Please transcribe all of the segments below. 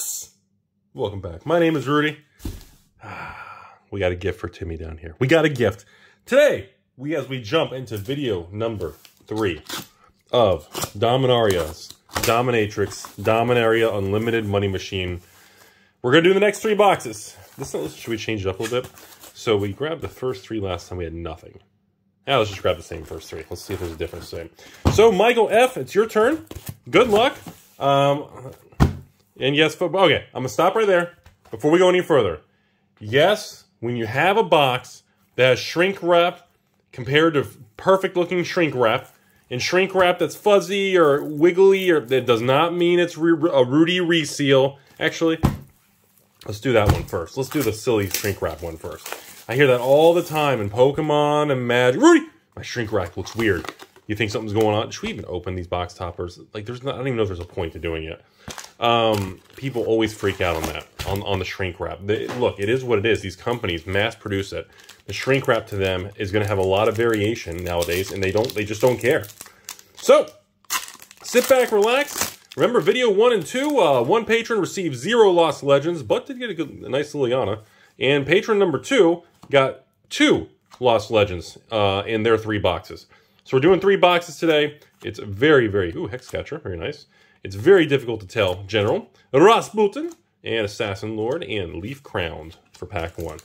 folks! Welcome back. My name is Rudy. We got a gift for Timmy down here. We got a gift. Today, as we jump into video number 3 of Dominaria's Dominaria Unlimited Money Machine. We're going to do the next 3 boxes. Should we change it up a little bit? So we grabbed the first 3 last time. We had nothing. Now let's just grab the same first 3. Let's see if there's a difference today. So Michael F., it's your turn. Good luck. And yes, okay, I'm going to stop right there before we go any further. Yes, when you have a box that has shrink wrap compared to perfect looking shrink wrap, and shrink wrap that's fuzzy or wiggly, or that does not mean it's a Rudy reseal. Actually, let's do that one first. Let's do the silly shrink wrap one first. I hear that all the time in Pokemon and Magic. Rudy, my shrink wrap looks weird. You think something's going on? Should we even open these box toppers? Like, I don't even know if there's a point to doing it. People always freak out on that, on the shrink wrap. Look, it is what it is. These companies mass produce it. The shrink wrap to them is going to have a lot of variation nowadays, and they just don't care. So, sit back, relax. Remember, video 1 and 2, one patron received 0 Lost Legends, but did get a nice Liliana. And patron number 2 got 2 Lost Legends in their 3 boxes. So we're doing 3 boxes today. It's very, very... Ooh, Hex Catcher. Very nice. It's very difficult to tell. General, Rasputin, and Assassin Lord, and Leaf Crowned for pack 1.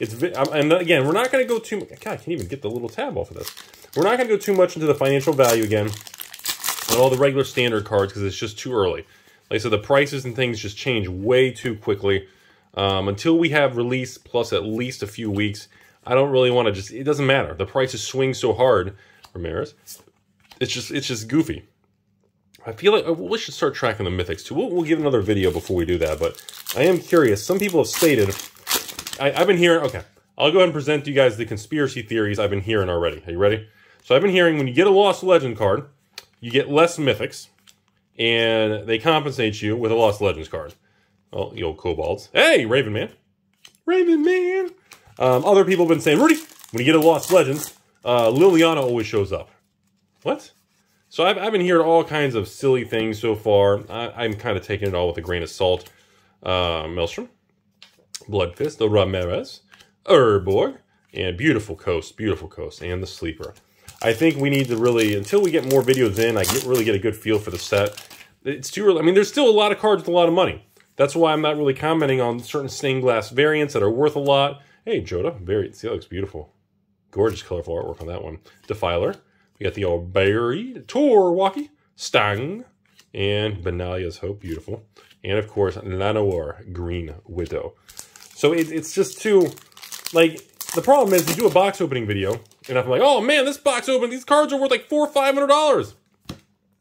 And again, we're not going to go too... God, I can't even get the little tab off of this. We're not going to go too much into the financial value again on all the regular standard cards because it's just too early. Like I said, the prices and things just change way too quickly. Until we have release plus at least a few weeks, I don't really want to just... It doesn't matter. The prices swing so hard, Ramirez. It's just goofy. I feel like we should start tracking the mythics too. We'll give another video before we do that, but I am curious. Some people have stated... I've been hearing... Okay, I'll go ahead and present to you guys the conspiracy theories I've been hearing already. Are you ready? So I've been hearing when you get a Lost Legend card, you get less mythics, and they compensate you with a Lost Legends card. Oh, the old kobolds. Hey, Raven Man. Raven Man. Other people have been saying, Rudy, when you get a Lost Legends, Liliana always shows up. What? So I've been hearing all kinds of silly things so far. I'm kind of taking it all with a grain of salt. Maelstrom, Bloodfist, the Ramirez, Urborg, and Beautiful Coast, and the Sleeper. I think we need to really, until we get more videos in, really get a good feel for the set. It's too early. I mean, there's still a lot of cards with a lot of money. That's why I'm not really commenting on certain stained glass variants that are worth a lot. Hey, Joda, see, that looks beautiful. Gorgeous, colorful artwork on that one. Defiler. We got the old Berry, Torwalkie, Stang, and Benalia's Hope, beautiful. And, of course, Llanowar, Green Widow. So it's just too, like, the problem is you do a box opening video, and I'm like, oh, man, this box opening, these cards are worth like $400 or $500.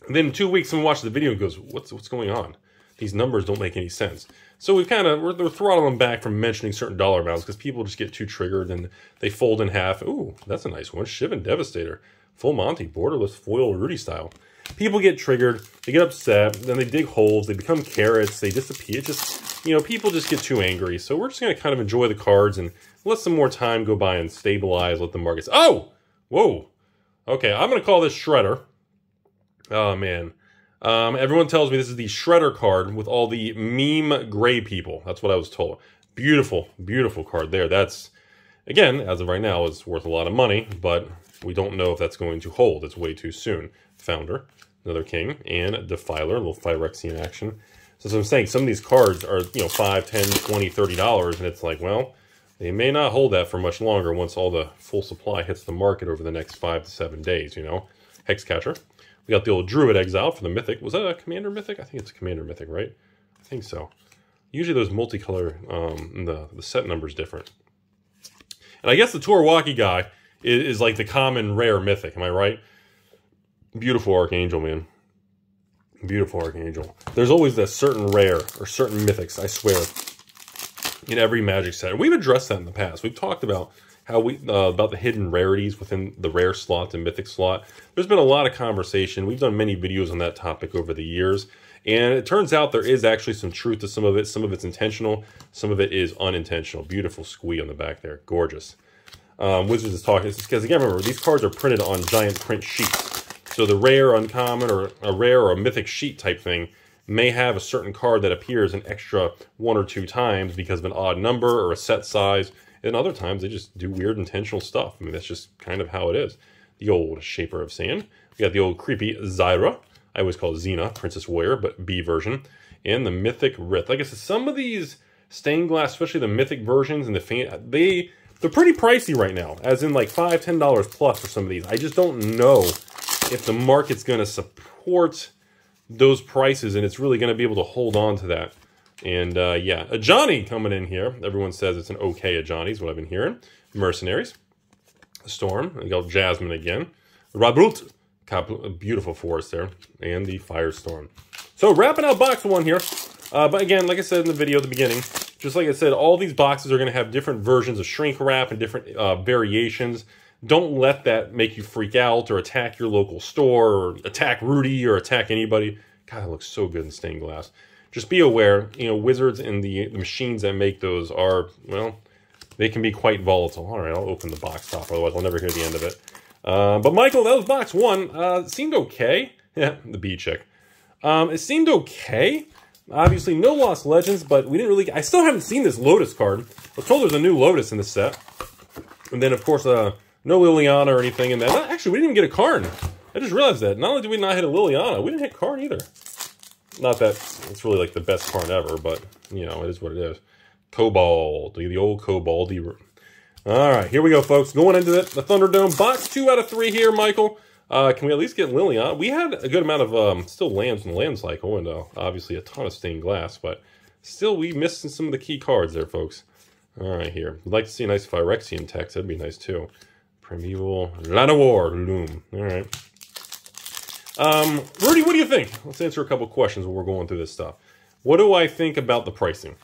And then in 2 weeks, someone watches the video and goes, what's going on? These numbers don't make any sense. So we're throttling back from mentioning certain dollar amounts because people just get too triggered and they fold in half. Ooh, that's a nice one. Shivan Devastator. Full Monty, borderless foil Rudy style. People get triggered, they get upset, then they dig holes, they become carrots, they disappear. People just get too angry. So we're just going to kind of enjoy the cards and let some more time go by and stabilize, let the markets... Oh! Whoa! Okay, I'm going to call this Shredder. Oh, man. Everyone tells me this is the Shredder card with all the meme gray people. That's what I was told. Beautiful, beautiful card there. That's, again, as of right now, is worth a lot of money, but we don't know if that's going to hold. It's way too soon. Founder, another king, and Defiler, a little Phyrexian action. So as I'm saying, some of these cards are, $5, $10, $20, $30, and it's like, well, they may not hold that for much longer once all the full supply hits the market over the next 5 to 7 days, Hex Catcher. We got the old Druid Exile for the Mythic. Was that a Commander Mythic? I think it's a Commander Mythic, right? I think so. Usually those multicolor, the set number's different. And I guess the Torwalkie guy is like the common rare Mythic, am I right? Beautiful Archangel, man. Beautiful Archangel. There's always that certain rare or certain Mythics, I swear, in every Magic set. And we've addressed that in the past. We've talked about how about the hidden rarities within the rare slot and mythic slot. There's been a lot of conversation. We've done many videos on that topic over the years. And it turns out there is actually some truth to some of it. Some of it's intentional. Some of it is unintentional. Beautiful squee on the back there. Gorgeous. Wizards is talking. Because again, remember, these cards are printed on giant print sheets. So the rare, uncommon, or a rare or a mythic sheet type thing may have a certain card that appears an extra 1 or 2 times because of an odd number or a set size. And other times they just do weird intentional stuff. I mean, that's just kind of how it is. The old Shaper of Sand. We got the old creepy Zyra. I always call it Xena, Princess Warrior, but B version. And the Mythic Rith. Like I said, some of these stained glass, especially the Mythic versions and the they're pretty pricey right now. As in like $5, $10 plus for some of these. I just don't know if the market's going to support those prices and it's really going to be able to hold on to that. And yeah, a Johnny coming in here. Everyone says it's an okay Johnny is what I've been hearing. Mercenaries. Storm. We got Jasmine again. Rabrut. Beautiful forest there. And the Firestorm. So wrapping out box 1 here. But again, like I said in the video at the beginning, just like I said, all these boxes are going to have different versions of shrink wrap and different variations. Don't let that make you freak out or attack your local store or attack Rudy or attack anybody. God, that looks so good in stained glass. Just be aware, you know, Wizards and the machines that make those are, well, they can be quite volatile. All right, I'll open the box top, otherwise I'll never hear the end of it. But Michael, that was box 1. It seemed okay. Yeah, the bee chick. It seemed okay. Obviously, no Lost Legends, but we didn't really... I still haven't seen this Lotus card. I was told there's a new Lotus in the set. And then, of course, no Liliana or anything in that. Actually, we didn't even get a Karn. I just realized that. Not only did we not hit a Liliana, we didn't hit Karn either. Not that it's really like the best Karn ever, but, you know, it is what it is. Cobalt. The old Cobalt. All right, here we go, folks. Going into the Thunderdome. Box 2 out of 3 here, Michael. Can we at least get Liliana? We had a good amount of still lands in the land cycle, and obviously a ton of stained glass, but still we missed some of the key cards there, folks. All right, here. We'd like to see a nice Phyrexian text. That'd be nice, too. Primeval Llanowar Loom. All right. Rudy, what do you think? Let's answer a couple questions while we're going through this stuff. What do I think about the pricing?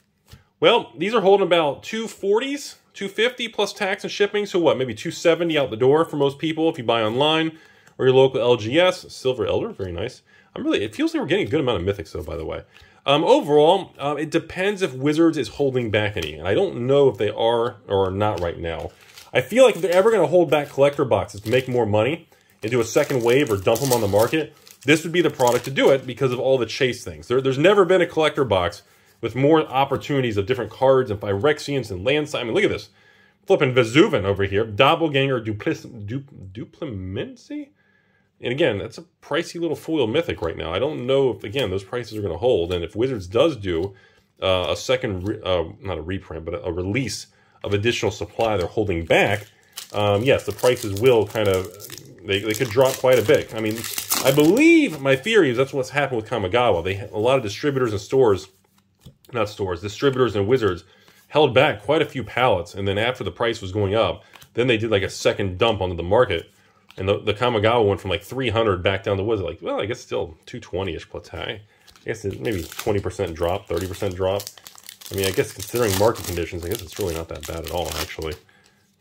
Well, these are holding about 240s, 250 plus tax and shipping. So what, maybe 270 out the door for most people if you buy online or your local LGS. Silver Elder, very nice. It feels like we're getting a good amount of mythics though, by the way. Overall, it depends if Wizards is holding back any. And I don't know if they are or are not right now. I feel like if they're ever going to hold back collector boxes to make more money and do a second wave or dump them on the market, this would be the product to do it because of all the chase things. There's never been a collector box with more opportunities of different cards and Phyrexians and lands. I mean, look at this. Flipping Vesuvan over here. Doppelganger Duplimency? And again, that's a pricey little foil mythic right now. I don't know if, again, those prices are going to hold. And if Wizards does do a second, not a reprint, but a release of additional supply they're holding back, yes, the prices will kind of, they could drop quite a bit. I mean, I believe, my theory is that's what's happened with Kamigawa. A lot of distributors and stores, distributors and Wizards held back quite a few pallets. And then after the price was going up, then they did like a second dump onto the market. And the Kamigawa went from like 300 back down to Wizard. Like, well, I guess still 220-ish plus high. I guess maybe 20% drop, 30% drop. I mean, I guess considering market conditions, I guess it's really not that bad at all, actually.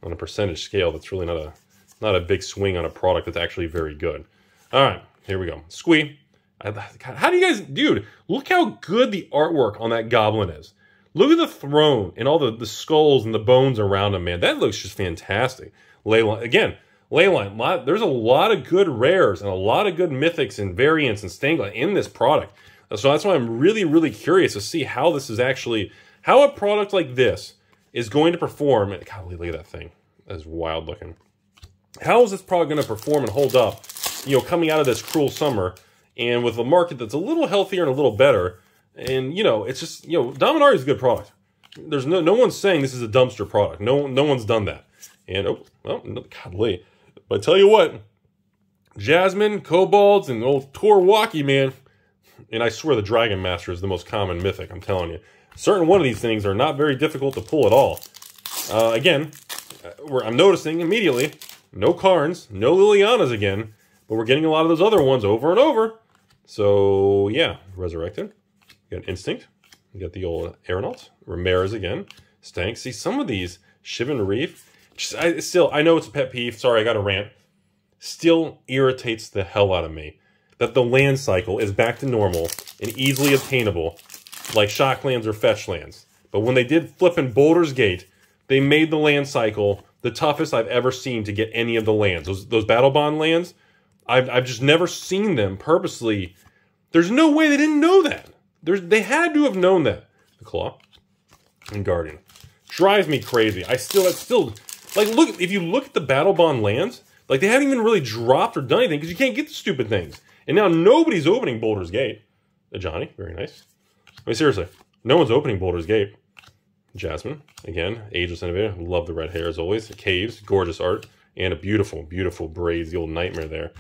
On a percentage scale, that's really not a big swing on a product that's actually very good. All right, here we go. Squee. How do you guys... Dude, look how good the artwork on that goblin is. Look at the throne and all the skulls and the bones around him, man. That looks just fantastic. Leyline, again... Leyline, there's a lot of good rares and a lot of good mythics and variants and stained glass in this product. So that's why I'm really, really curious to see how this is actually, how a product like this is going to perform. And God, look at that thing. That's wild looking. How is this product going to perform and hold up, you know, coming out of this cruel summer and with a market that's a little healthier and a little better? And, you know, it's just, you know, Dominaria is a good product. There's no one's saying this is a dumpster product. No one's done that. And, oh, godly. But I tell you what, Jasmine, Kobolds, and old Torwalkie, man. And I swear the Dragon Master is the most common mythic, I'm telling you. Certain one of these things are not very difficult to pull at all. Again, I'm noticing immediately, no Karns, no Lilianas again, but we're getting a lot of those other ones over and over. So, yeah, Resurrected. You got Instinct. You got the old Aeronaut. Ramirez again. Stank. See, some of these, Shivan Reef, I know it's a pet peeve. Sorry, I got a rant. Still irritates the hell out of me that the land cycle is back to normal and easily obtainable, like Shocklands or Fetch Lands. But when they did flippin' Boulder's Gate, they made the land cycle the toughest I've ever seen to get any of the lands. Those Battle Bond lands, I've just never seen them purposely. There's no way they didn't know that. They had to have known that. The Claw and Guardian. Drives me crazy. That's still, like, look, if you look at the Battle Bond lands, like, they haven't even really dropped or done anything because you can't get the stupid things. And now nobody's opening Boulder's Gate. Johnny, very nice. I mean, seriously, no one's opening Boulder's Gate. Jasmine, again, ageless innovator. Love the red hair as always. Caves, gorgeous art. And a beautiful, beautiful braids, the old nightmare there.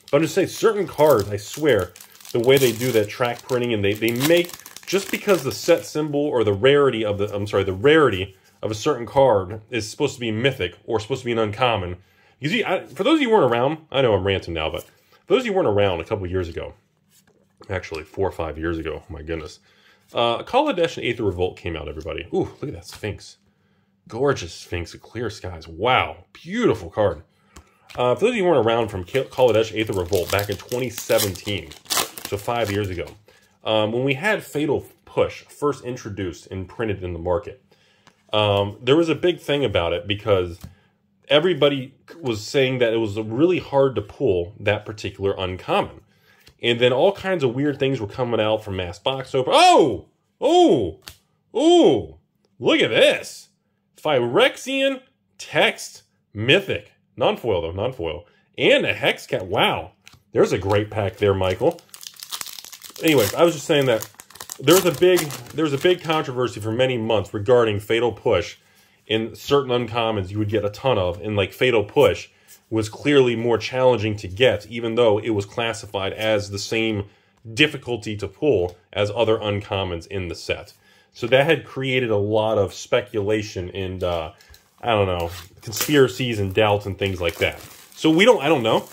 But I'm just saying, certain cards, I swear, the way they do that track printing, and they make, just because the set symbol or the rarity of the rarity of a certain card is supposed to be mythic or supposed to be an uncommon. Because for those of you who weren't around, I know I'm ranting now, but for those of you who weren't around a couple years ago, actually 4 or 5 years ago, my goodness, Kaladesh and Aether Revolt came out, everybody. Ooh, look at that Sphinx. Gorgeous Sphinx of clear skies. Wow, beautiful card. For those of you who weren't around from Kaladesh Aether Revolt back in 2017, so 5 years ago, when we had Fatal Push first introduced and printed in the market, there was a big thing about it because everybody was saying that it was really hard to pull that particular uncommon. And then all kinds of weird things were coming out from Mass Box Open. Oh! Oh! Oh! Look at this! Phyrexian Text Mythic. Non-foil, though. Non-foil. And a Hex Cat. Wow. There's a great pack there, Michael. Anyways, I was just saying that there was a big controversy for many months regarding Fatal Push. In certain uncommons you would get a ton of. And like Fatal Push was clearly more challenging to get, even though it was classified as the same difficulty to pull as other uncommons in the set. So that had created a lot of speculation and, I don't know, conspiracies and doubts and things like that. So I don't know,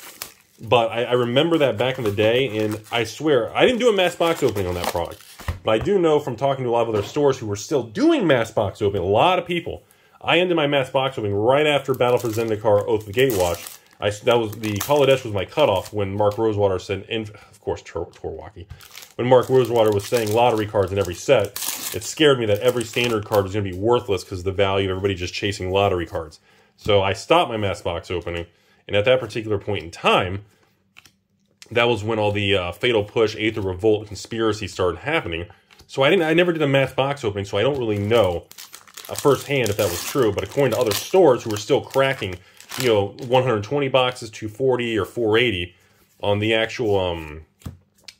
but I remember that back in the day, and I swear, I didn't do a mass box opening on that product. But I do know from talking to a lot of other stores who were still doing mass box opening, a lot of people. I ended my mass box opening right after Battle for Zendikar Oath of the Gatewatch. The Kaladesh was my cutoff when Mark Rosewater said, and of course Torwalkie, when Mark Rosewater was saying lottery cards in every set, it scared me that every standard card was going to be worthless because of the value of everybody just chasing lottery cards. So I stopped my mass box opening, and at that particular point in time, that was when all the Fatal Push, Aether Revolt conspiracy started happening. So I never did a mass box opening, so I don't really know firsthand if that was true. But according to other stores who were still cracking, 120 boxes, 240 or 480 on the actual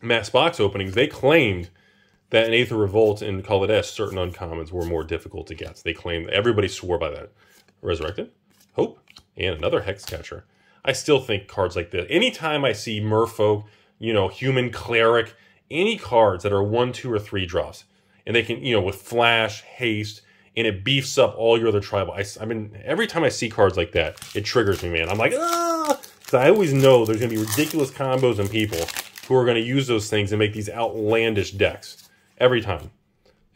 mass box openings, they claimed that in Aether Revolt and Kaladesh, certain uncommons were more difficult to get. They claimed, everybody swore by that. Resurrected, Hope, and another Hex Catcher. I still think cards like this, anytime I see Merfolk, Human Cleric, any cards that are 1, 2, or 3 drops, and they can, with Flash, Haste, and it beefs up all your other tribal. I mean, every time I see cards like that, it triggers me, man. I'm like, ah! Because I always know there's going to be ridiculous combos and people who are going to use those things and make these outlandish decks. Every time.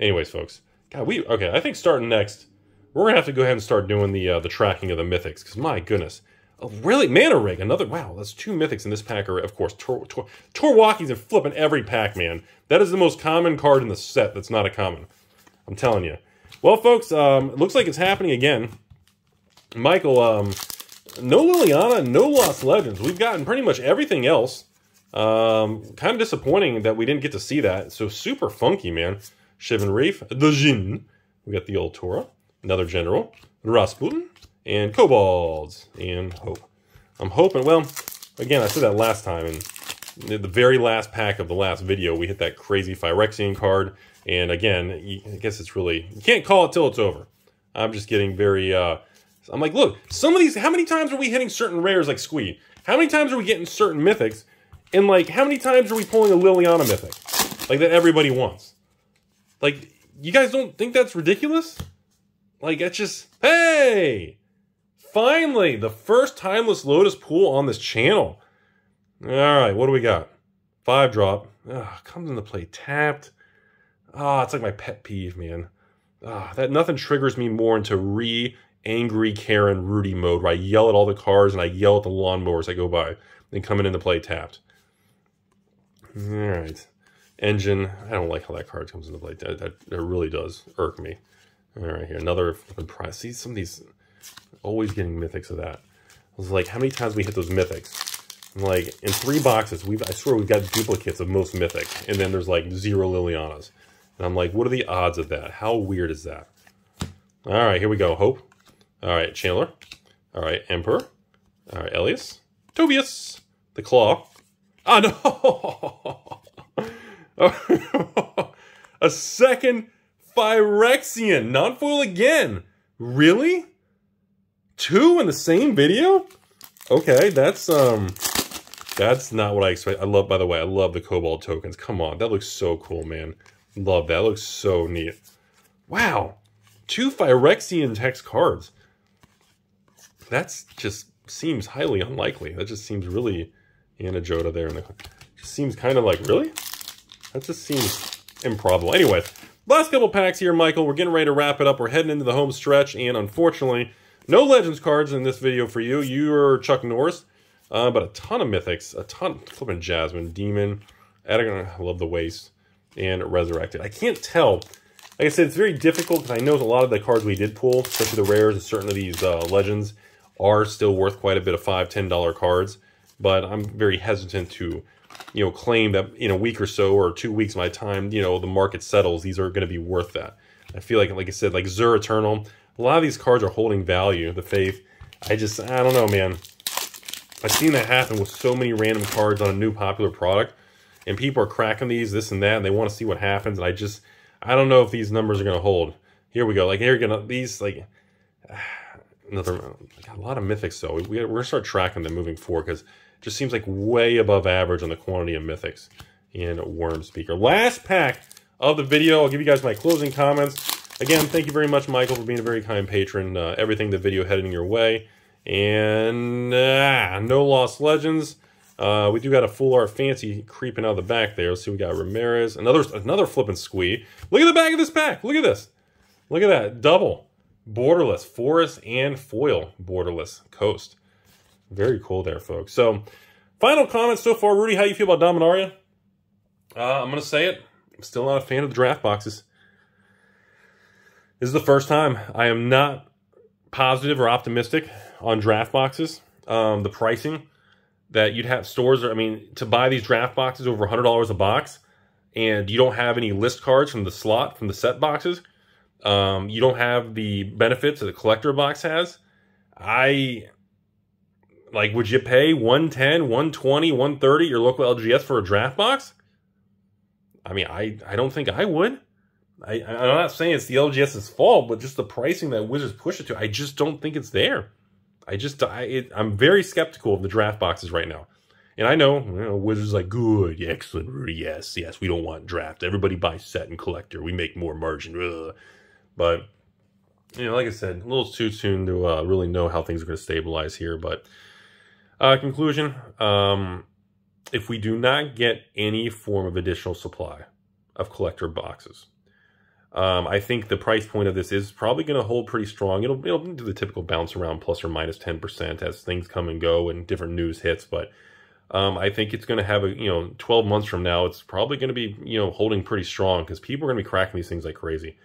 Anyways, folks. God, okay, I think starting next, we're going to have to go ahead and start doing the tracking of the mythics. Because, my goodness. Oh, really? Mana Rig, another, wow, that's 2 mythics in this pack. Of course, Torwalkie's in flipping every pack, man. That is the most common card in the set that's not a common. I'm telling you. Well, folks, it looks like it's happening again. Michael, no Liliana, no Lost Legends. We've gotten pretty much everything else. Kind of disappointing that we didn't get to see that. So super funky, man. Shivan Reef, the Jin. We got the old Torah, another General, Rasputin, and Kobolds, and Hope. I'm hoping, well, again, I said that last time, and the very last pack of the last video, we hit that crazy Phyrexian card. And again, I guess it's really, you can't call it till it's over. I'm just getting very, I'm like, look, some of these, how many times are we hitting certain rares like Squee? How many times are we getting certain mythics? And like, how many times are we pulling a Liliana mythic? Like, that everybody wants. Like, you guys don't think that's ridiculous? Like, it's just, hey! Finally, the first Timeless Lotus pool on this channel. Alright, what do we got? 5-drop. Comes into play tapped. It's like my pet peeve, man. That nothing triggers me more into angry Karen Rudy mode, where I yell at all the cars and I yell at the lawnmowers I go by, than coming into play tapped. Alright. Engine. I don't like how that card comes into play. That really does irk me. Alright, here. Another flipping prize. See, some of these always getting mythics of that. I was like, how many times we hit those mythics? Like, in 3 boxes, I swear we've got duplicates of most Mythic, and then there's like 0 Lilianas. And I'm like, what are the odds of that? How weird is that? All right, here we go. Hope. All right, Chandler. All right, Emperor. All right, Elias. Tobias. The Claw. Oh, no! A second Phyrexian. Non-foil again. Really? 2 in the same video? Okay, that's not what I expect. I love, by the way, I love the Cobalt tokens. Come on, that looks so cool, man. Love that. It looks so neat. Wow. 2 Phyrexian text cards. That's just seems highly unlikely. That just seems really Anajota there. Just seems kind of like, really? That just seems improbable. Anyway, last couple packs here, Michael. We're getting ready to wrap it up. We're heading into the home stretch, and unfortunately, no Legends cards in this video for you. You're Chuck Norris, but a ton of Mythics, a ton. Flipping Jasmine, Demon, I love the Waste, and Resurrected. I can't tell. Like I said, it's very difficult because I know a lot of the cards we did pull, especially the rares, and certain of these Legends are still worth quite a bit of $5, $10 cards. But I'm very hesitant to, claim that in a week or so or 2 weeks by the time, the market settles, these are going to be worth that. I feel like I said, like Zur Eternal, a lot of these cards are holding value. The Faith, I don't know, man. I've seen that happen with so many random cards on a new popular product, and people are cracking these, this and that, and they want to see what happens. And I don't know if these numbers are going to hold. Here we go. Like, here again, these, like, a lot of Mythics, though. We're going to start tracking them moving forward because it just seems like way above average on the quantity of Mythics in Worm Speaker. Last pack of the video. I'll give you guys my closing comments. Again, thank you very much, Michael, for being a very kind patron. Everything the video heading your way. And no Lost Legends. We do got a full art fancy creeping out of the back there. Let's see, we got Ramirez. Another flipping squee. Look at the back of this pack. Look at this. Look at that. Double. Borderless. Forest and foil. Borderless. Coast. Very cool there, folks. So, final comments so far. Rudy, how you feel about Dominaria? I'm going to say it. I'm still not a fan of the draft boxes. This is the first time I am not positive or optimistic on draft boxes. The pricing that you'd have stores, to buy these draft boxes over $100 a box, and you don't have any list cards from the slot, from the set boxes. You don't have the benefits that the collector box has. Would you pay $110, $120, $130 your local LGS for a draft box? I don't think I would. I'm not saying it's the LGS's fault, but just the pricing that Wizards push it to, I just don't think it's there. I'm very skeptical of the draft boxes right now. And I know, Wizards like, good, excellent, Rudy, yes, we don't want draft. Everybody buys set and collector. We make more margin. Ugh. But, like I said, a little too soon to really know how things are going to stabilize here. But, conclusion, if we do not get any form of additional supply of collector boxes, I think the price point of this is probably going to hold pretty strong. It'll do the typical bounce around plus or minus 10% as things come and go and different news hits. But I think it's going to have 12 months from now, it's probably going to be, holding pretty strong because people are going to be cracking these things like crazy.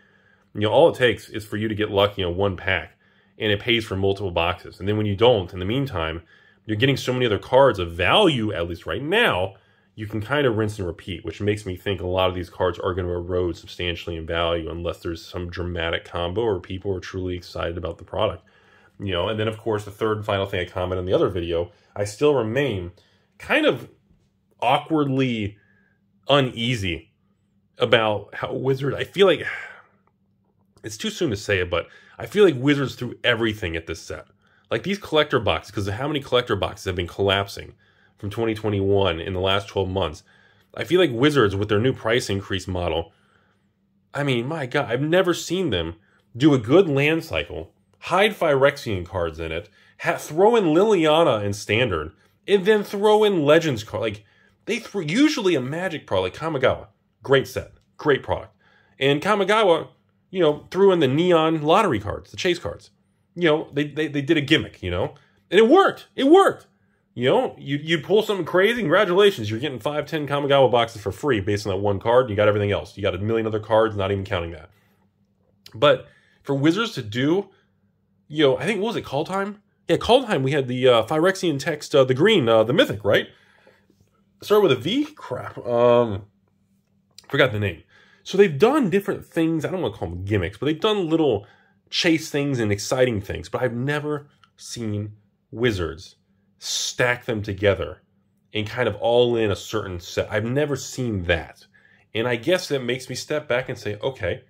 All it takes is for you to get lucky on one pack, and it pays for multiple boxes. And then when you don't, in the meantime, you're getting so many other cards of value, at least right now, you can kind of rinse and repeat, which makes me think a lot of these cards are going to erode substantially in value unless there's some dramatic combo or people are truly excited about the product. And then, of course, the third and final thing I commented on the other video, I still remain kind of awkwardly uneasy about how Wizards, I feel like, it's too soon to say it, but I feel like Wizards threw everything at this set. Like these collector boxes, because of how many collector boxes have been collapsing from 2021 in the last 12 months. I feel like Wizards, with their new price increase model, my God, I've never seen them do a good land cycle, hide Phyrexian cards in it, throw in Liliana in Standard, and then throw in Legends cards. Like, they threw, usually a Magic product, like Kamigawa, great set, great product. And Kamigawa, threw in the Neon lottery cards, the chase cards. They did a gimmick, and it worked. It worked. You'd pull something crazy, congratulations, you're getting 5, 10 Kamigawa boxes for free based on that one card, and you got everything else. You got a million other cards, not even counting that. But for Wizards to do, I think, what was it, Call Time? Yeah, Kaldheim, we had the Phyrexian text, the green, the mythic, right? Started with a V? Crap. Forgot the name. So they've done different things. I don't want to call them gimmicks, but they've done little chase things and exciting things. But I've never seen Wizards stack them together and kind of all in a certain set. I've never seen that. And I guess that makes me step back and say, okay,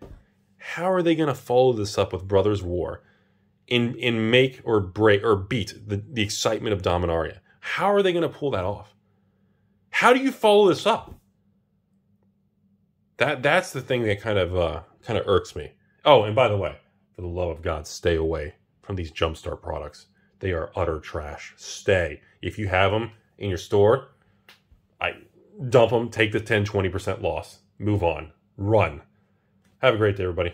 how are they going to follow this up with Brothers War and make or break or beat the excitement of Dominaria? How are they going to pull that off? How do you follow this up? That's the thing that kind of irks me. Oh, and by the way, for the love of God, stay away from these Jumpstart products. They are utter trash. Stay. If you have them in your store, dump them, take the 10-20% loss. Move on. Run. Have a great day, everybody.